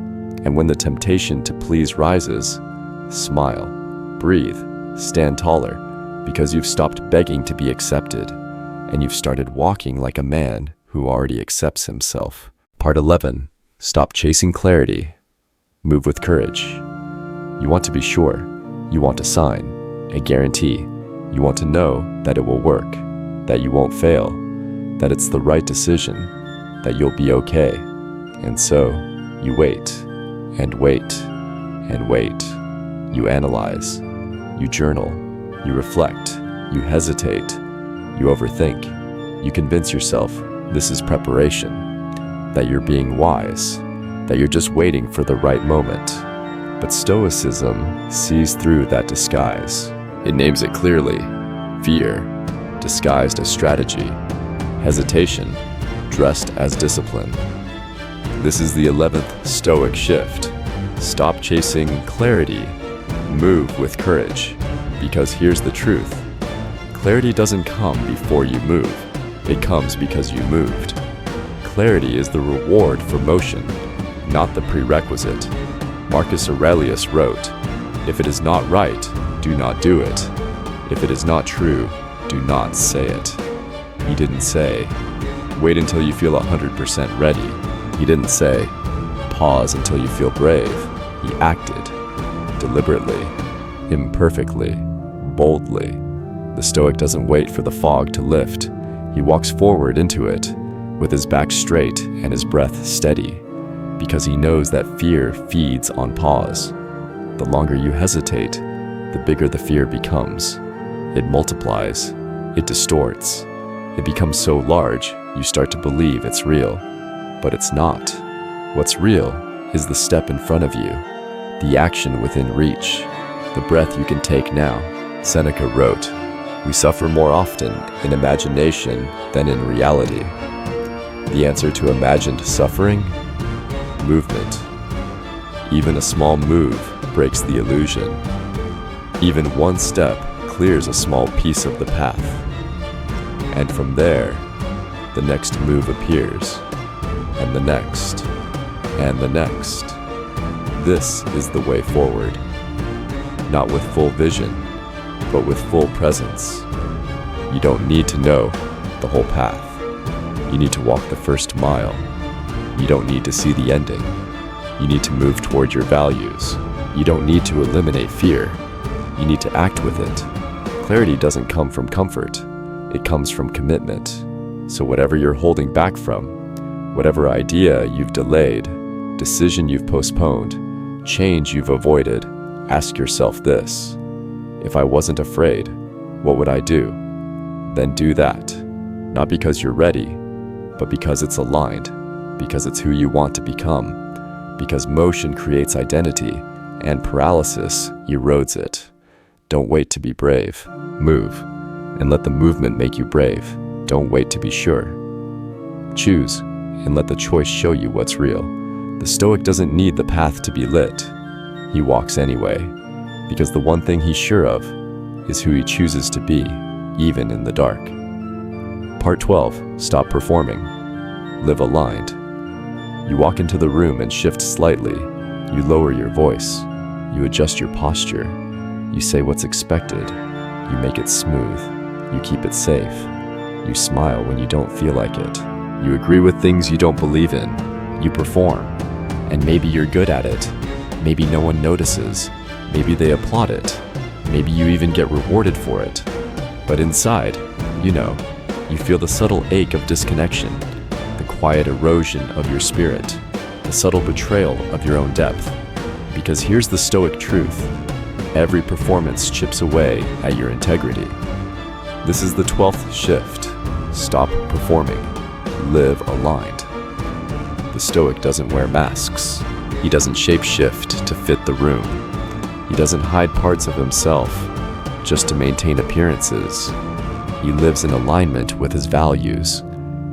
[SPEAKER 1] And when the temptation to please rises, smile, breathe, stand taller, because you've stopped begging to be accepted, and you've started walking like a man who already accepts himself. Part 11. Stop chasing clarity. Move with courage. You want to be sure. You want a sign, a guarantee. You want to know that it will work, that you won't fail, that it's the right decision, that you'll be okay. And so, you wait, and wait, and wait. You analyze, you journal, you reflect, you hesitate, you overthink. You convince yourself this is preparation, that you're being wise, that you're just waiting for the right moment. But Stoicism sees through that disguise. It names it clearly: fear, disguised as strategy; hesitation, dressed as discipline. This is the 11th Stoic shift. Stop chasing clarity. Move with courage. Because here's the truth. Clarity doesn't come before you move. It comes because you moved. Clarity is the reward for motion, not the prerequisite. Marcus Aurelius wrote, "If it is not right, do not do it. If it is not true, do not say it." He didn't say, "Wait until you feel 100% ready." He didn't say, pause until you feel brave. He acted deliberately, imperfectly, boldly. The Stoic doesn't wait for the fog to lift. He walks forward into it, with his back straight and his breath steady, because he knows that fear feeds on pause. The longer you hesitate, the bigger the fear becomes. It multiplies, it distorts. It becomes so large, you start to believe it's real. But it's not. What's real is the step in front of you, the action within reach, the breath you can take now. Seneca wrote, "We suffer more often in imagination than in reality." The answer to imagined suffering? Movement. Even a small move breaks the illusion. Even one step clears a small piece of the path. And from there, the next move appears, and the next, and the next. This is the way forward. Not with full vision, but with full presence. You don't need to know the whole path. You need to walk the first mile. You don't need to see the ending. You need to move toward your values. You don't need to eliminate fear. You need to act with it. Clarity doesn't come from comfort. It comes from commitment. So whatever you're holding back from, whatever idea you've delayed, decision you've postponed, change you've avoided, ask yourself this: if I wasn't afraid, what would I do? Then do that. Not because you're ready, but because it's aligned, because it's who you want to become, because motion creates identity and paralysis erodes it. Don't wait to be brave. Move, and let the movement make you brave. Don't wait to be sure. Choose, and let the choice show you what's real. The Stoic doesn't need the path to be lit. He walks anyway, because the one thing he's sure of is who he chooses to be, even in the dark. Part 12. Stop performing. Live aligned. You walk into the room and shift slightly. You lower your voice. You adjust your posture. You say what's expected. You make it smooth. You keep it safe. You smile when you don't feel like it. You agree with things you don't believe in. You perform. And maybe you're good at it. Maybe no one notices. Maybe they applaud it. Maybe you even get rewarded for it. But inside, you feel the subtle ache of disconnection, the quiet erosion of your spirit, the subtle betrayal of your own depth. Because here's the Stoic truth: every performance chips away at your integrity. This is the 12th shift. Stop performing. Live aligned. The Stoic doesn't wear masks. He doesn't shape-shift to fit the room. He doesn't hide parts of himself just to maintain appearances. He lives in alignment with his values,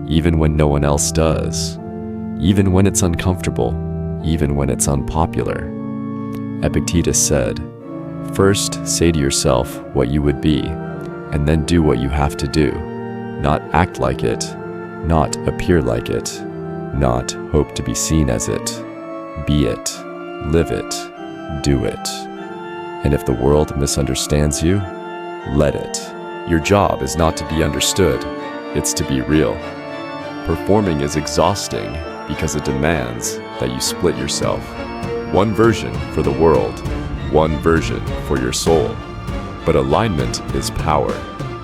[SPEAKER 1] even when no one else does, even when it's uncomfortable, even when it's unpopular. Epictetus said, "First say to yourself what you would be, and then do what you have to do. Not act like it, not appear like it, not hope to be seen as it. Be it, live it, do it. And if the world misunderstands you, let it. Your job is not to be understood, it's to be real." Performing is exhausting because it demands that you split yourself. One version for the world, one version for your soul. But alignment is power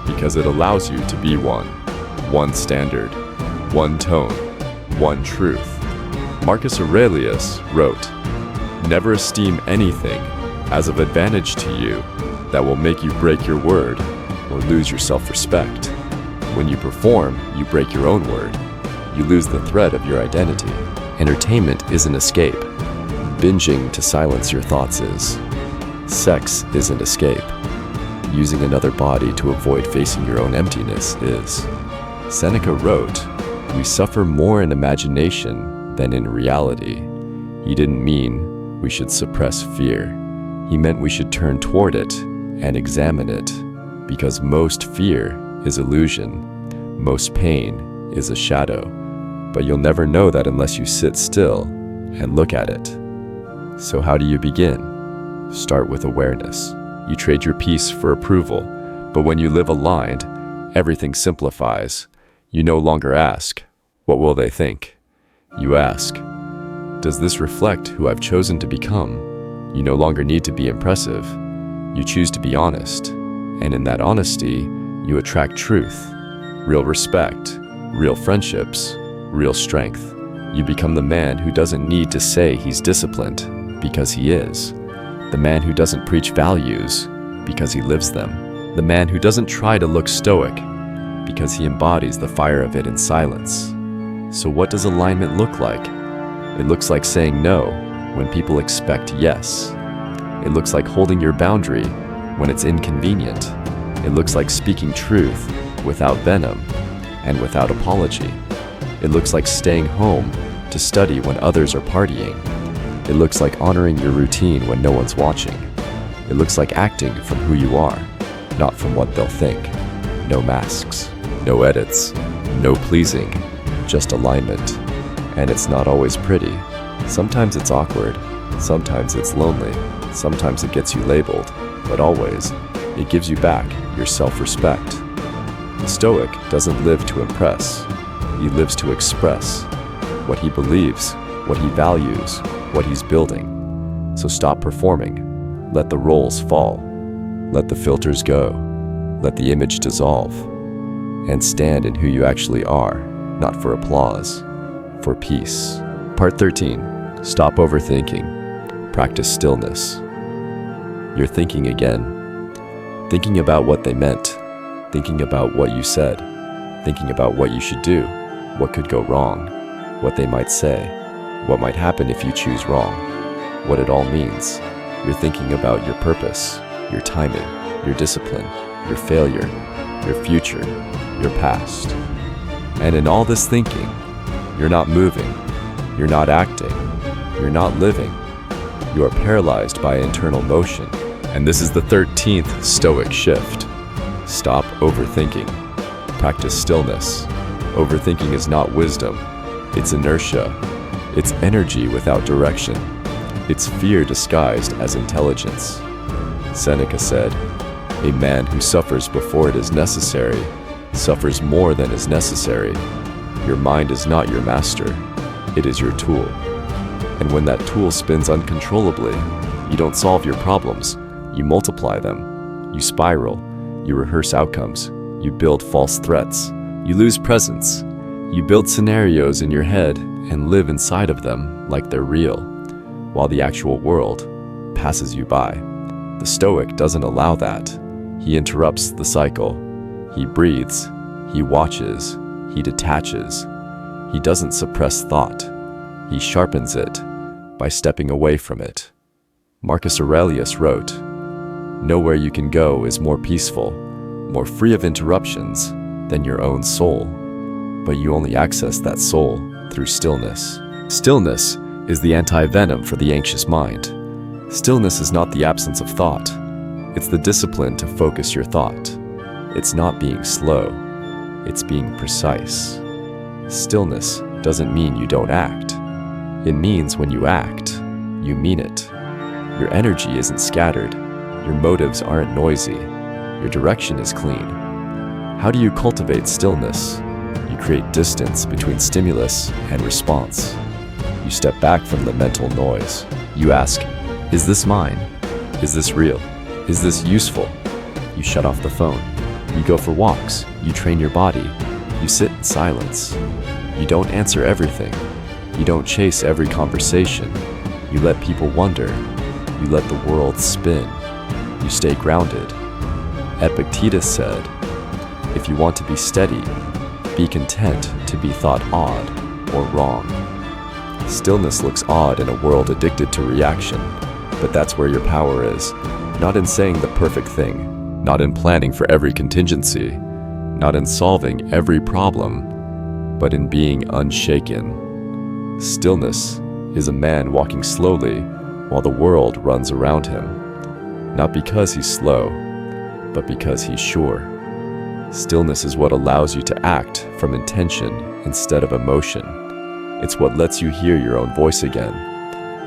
[SPEAKER 1] because it allows you to be one standard, one tone, one truth. Marcus Aurelius wrote, "Never esteem anything as of advantage to you that will make you break your word or lose your self-respect. When you perform, you break your own word. You lose the thread of your identity. Entertainment is an escape. Binging to silence your thoughts is. Sex is an escape. Using another body to avoid facing your own emptiness is." Seneca wrote, "We suffer more in imagination than in reality." He didn't mean we should suppress fear. He meant we should turn toward it and examine it, because most fear is illusion, most pain is a shadow, but you'll never know that unless you sit still and look at it. So how do you begin? Start with awareness. You trade your peace for approval, but when you live aligned, everything simplifies. You no longer ask, "What will they think?" You ask, Does this reflect who I've chosen to become? You no longer need to be impressive. You choose to be honest. And in that honesty, you attract truth, real respect, real friendships, real strength. You become the man who doesn't need to say he's disciplined, because he is. The man who doesn't preach values, because he lives them. The man who doesn't try to look stoic, because he embodies the fire of it in silence. So what does alignment look like? It looks like saying no when people expect yes. It looks like holding your boundary when it's inconvenient. It looks like speaking truth without venom and without apology. It looks like staying home to study when others are partying. It looks like honoring your routine when no one's watching. It looks like acting from who you are, not from what they'll think. No masks, no edits, no pleasing, just alignment. And it's not always pretty. Sometimes it's awkward, sometimes it's lonely, sometimes it gets you labeled, but always, it gives you back your self-respect. The Stoic doesn't live to impress. He lives to express what he believes, what he values, what he's building. So stop performing. Let the roles fall. Let the filters go. Let the image dissolve. And stand in who you actually are, not for applause, for peace. Part 13. Stop overthinking. Practice stillness. You're thinking again. Thinking about what they meant. Thinking about what you said. Thinking about what you should do. What could go wrong. What they might say. What might happen if you choose wrong. What it all means. You're thinking about your purpose, your timing, your discipline, your failure, your future, your past. And in all this thinking, you're not moving, you're not acting, you're not living. You are paralyzed by internal motion. And this is the 13th Stoic shift. Stop overthinking. Practice stillness. Overthinking is not wisdom. It's inertia. It's energy without direction. It's fear disguised as intelligence. Seneca said, "A man who suffers before it is necessary suffers more than is necessary." Your mind is not your master. It is your tool. And when that tool spins uncontrollably, you don't solve your problems. You multiply them. You spiral. You rehearse outcomes. You build false threats. You lose presence. You build scenarios in your head and live inside of them like they're real, while the actual world passes you by. The Stoic doesn't allow that. He interrupts the cycle. He breathes. He watches. He detaches. He doesn't suppress thought. He sharpens it by stepping away from it. Marcus Aurelius wrote, "Nowhere you can go is more peaceful, more free of interruptions than your own soul. But you only access that soul through stillness." Stillness is the anti-venom for the anxious mind. Stillness is not the absence of thought. It's the discipline to focus your thought. It's not being slow. It's being precise. Stillness doesn't mean you don't act. It means when you act, you mean it. Your energy isn't scattered. Your motives aren't noisy. Your direction is clean. How do you cultivate stillness? You create distance between stimulus and response. You step back from the mental noise. You ask, is this mine? Is this real? Is this useful? You shut off the phone. You go for walks. You train your body. You sit in silence. You don't answer everything. You don't chase every conversation. You let people wonder. You let the world spin. You stay grounded. Epictetus said, "If you want to be steady, be content to be thought odd or wrong." Stillness looks odd in a world addicted to reaction, but that's where your power is. Not in saying the perfect thing, not in planning for every contingency, not in solving every problem, but in being unshaken. Stillness is a man walking slowly while the world runs around him, not because he's slow, but because he's sure. Stillness is what allows you to act from intention instead of emotion. It's what lets you hear your own voice again.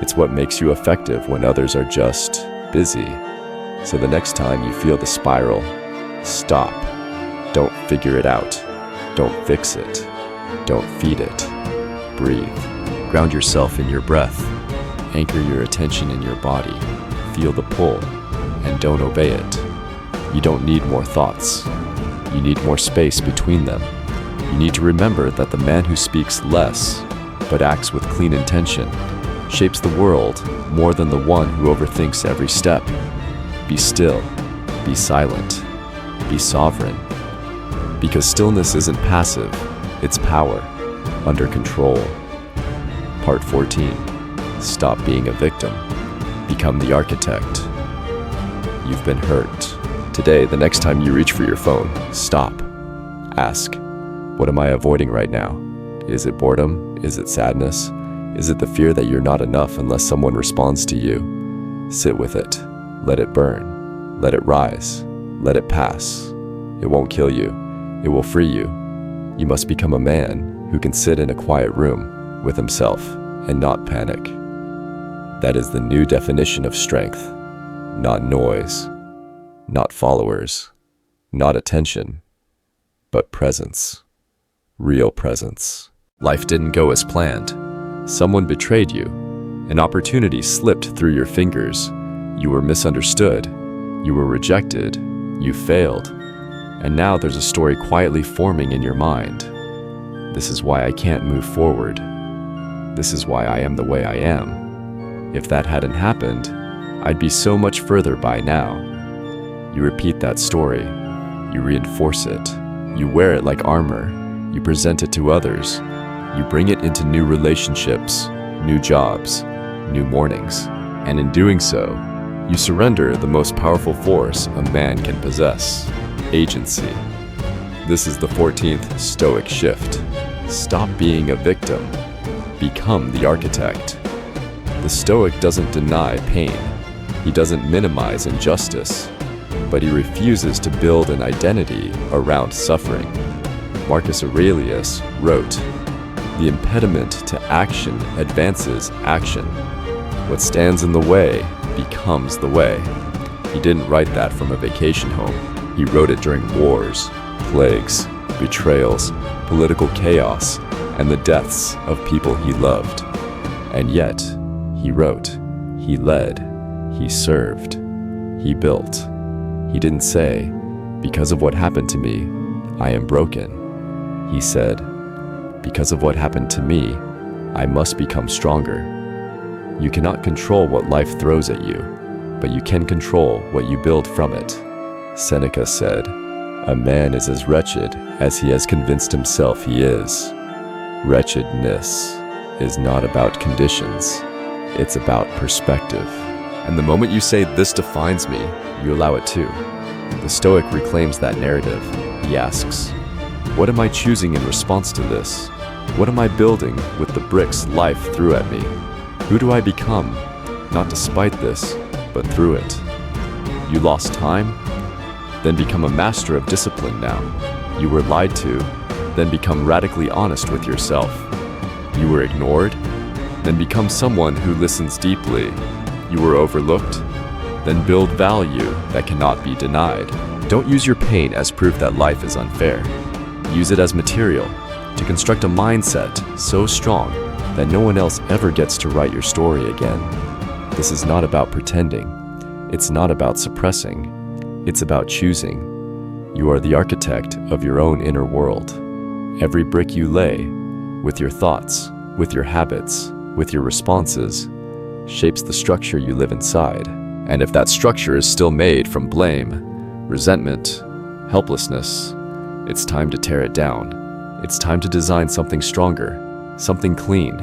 [SPEAKER 1] It's what makes you effective when others are just busy. So the next time you feel the spiral, stop. Don't figure it out. Don't fix it. Don't feed it. Breathe. Ground yourself in your breath. Anchor your attention in your body. Feel the pull, and don't obey it. You don't need more thoughts. You need more space between them. You need to remember that the man who speaks less, but acts with clean intention, shapes the world more than the one who overthinks every step. Be still. Be silent. Be sovereign. Because stillness isn't passive, it's power, under control. Part 14. Stop being a victim. Become the architect. You've been hurt. Today, the next time you reach for your phone, stop. Ask, what am I avoiding right now? Is it boredom? Is it sadness? Is it the fear that you're not enough unless someone responds to you? Sit with it. Let it burn. Let it rise. Let it pass. It won't kill you. It will free you. You must become a man who can sit in a quiet room with himself and not panic. That is the new definition of strength. Not noise. Not followers. Not attention. But presence. Real presence. Life didn't go as planned. Someone betrayed you. An opportunity slipped through your fingers. You were misunderstood. You were rejected. You failed. And now there's a story quietly forming in your mind. This is why I can't move forward. This is why I am the way I am. If that hadn't happened, I'd be so much further by now. You repeat that story. You reinforce it. You wear it like armor. You present it to others. You bring it into new relationships, new jobs, new mornings. And in doing so, you surrender the most powerful force a man can possess, agency. This is the 14th Stoic shift. Stop being a victim. Become the architect. The Stoic doesn't deny pain. He doesn't minimize injustice, but he refuses to build an identity around suffering. Marcus Aurelius wrote, "The impediment to action advances action. What stands in the way becomes the way." He didn't write that from a vacation home. He wrote it during wars, plagues, betrayals, political chaos, and the deaths of people he loved. And yet, he wrote, he led, he served, he built. He didn't say, "Because of what happened to me, I am broken." He said, "Because of what happened to me, I must become stronger." You cannot control what life throws at you, but you can control what you build from it. Seneca said, "A man is as wretched as he has convinced himself he is." Wretchedness is not about conditions, it's about perspective. And the moment you say, "This defines me," you allow it to. The Stoic reclaims that narrative. He asks, what am I choosing in response to this? What am I building with the bricks life threw at me? Who do I become? Not despite this, but through it. You lost time? Then become a master of discipline now. You were lied to? Then become radically honest with yourself. You were ignored? Then become someone who listens deeply. You were overlooked? Then build value that cannot be denied. Don't use your pain as proof that life is unfair. Use it as material to construct a mindset so strong that no one else ever gets to write your story again. This is not about pretending. It's not about suppressing. It's about choosing. You are the architect of your own inner world. Every brick you lay, with your thoughts, with your habits, with your responses, shapes the structure you live inside. And if that structure is still made from blame, resentment, helplessness, it's time to tear it down. It's time to design something stronger, something clean,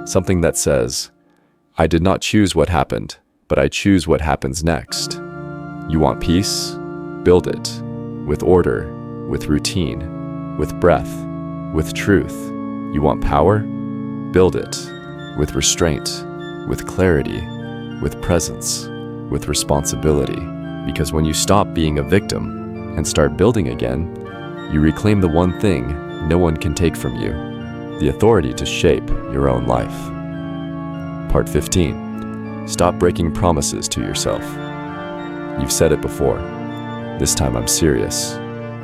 [SPEAKER 1] something that says, I did not choose what happened, but I choose what happens next. You want peace? Build it. With order, with routine, with breath, with truth. You want power? Build it. With restraint, with clarity, with presence, with responsibility. Because when you stop being a victim and start building again, you reclaim the one thing no one can take from you, the authority to shape your own life. Part 15. Stop breaking promises to yourself. You've said it before. This time I'm serious.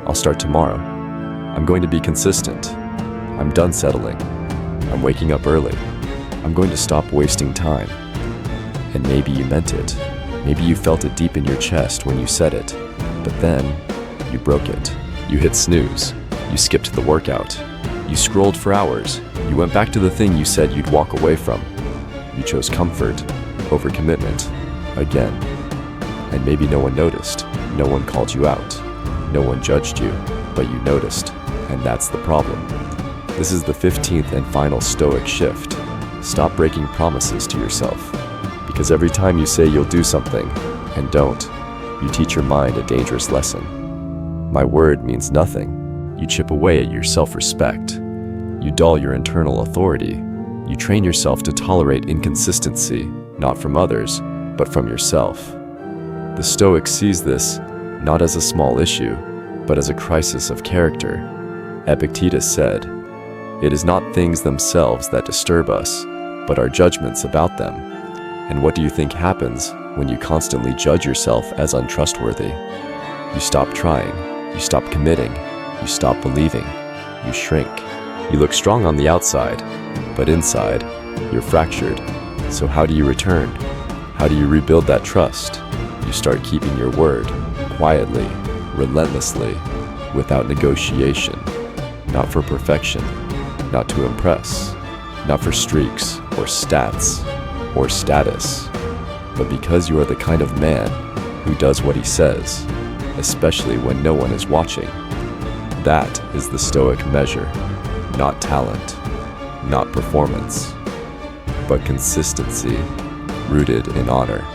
[SPEAKER 1] I'll start tomorrow. I'm going to be consistent. I'm done settling. I'm waking up early. I'm going to stop wasting time. And maybe you meant it. Maybe you felt it deep in your chest when you said it. But then, you broke it. You hit snooze. You skipped the workout. You scrolled for hours. You went back to the thing you said you'd walk away from. You chose comfort over commitment again. And maybe no one noticed. No one called you out. No one judged you, but you noticed. And that's the problem. This is the 15th and final Stoic shift. Stop breaking promises to yourself. Because every time you say you'll do something and don't, you teach your mind a dangerous lesson. My word means nothing. You chip away at your self-respect. You dull your internal authority. You train yourself to tolerate inconsistency, not from others, but from yourself. The Stoic sees this not as a small issue, but as a crisis of character. Epictetus said, "It is not things themselves that disturb us, but our judgments about them." And what do you think happens when you constantly judge yourself as untrustworthy? You stop trying, you stop committing, you stop believing, you shrink. You look strong on the outside, but inside, you're fractured. So how do you return? How do you rebuild that trust? You start keeping your word, quietly, relentlessly, without negotiation. Not for perfection, not to impress, not for streaks or stats or status, but because you are the kind of man who does what he says, especially when no one is watching. That is the Stoic measure, not talent, not performance, but consistency rooted in honor.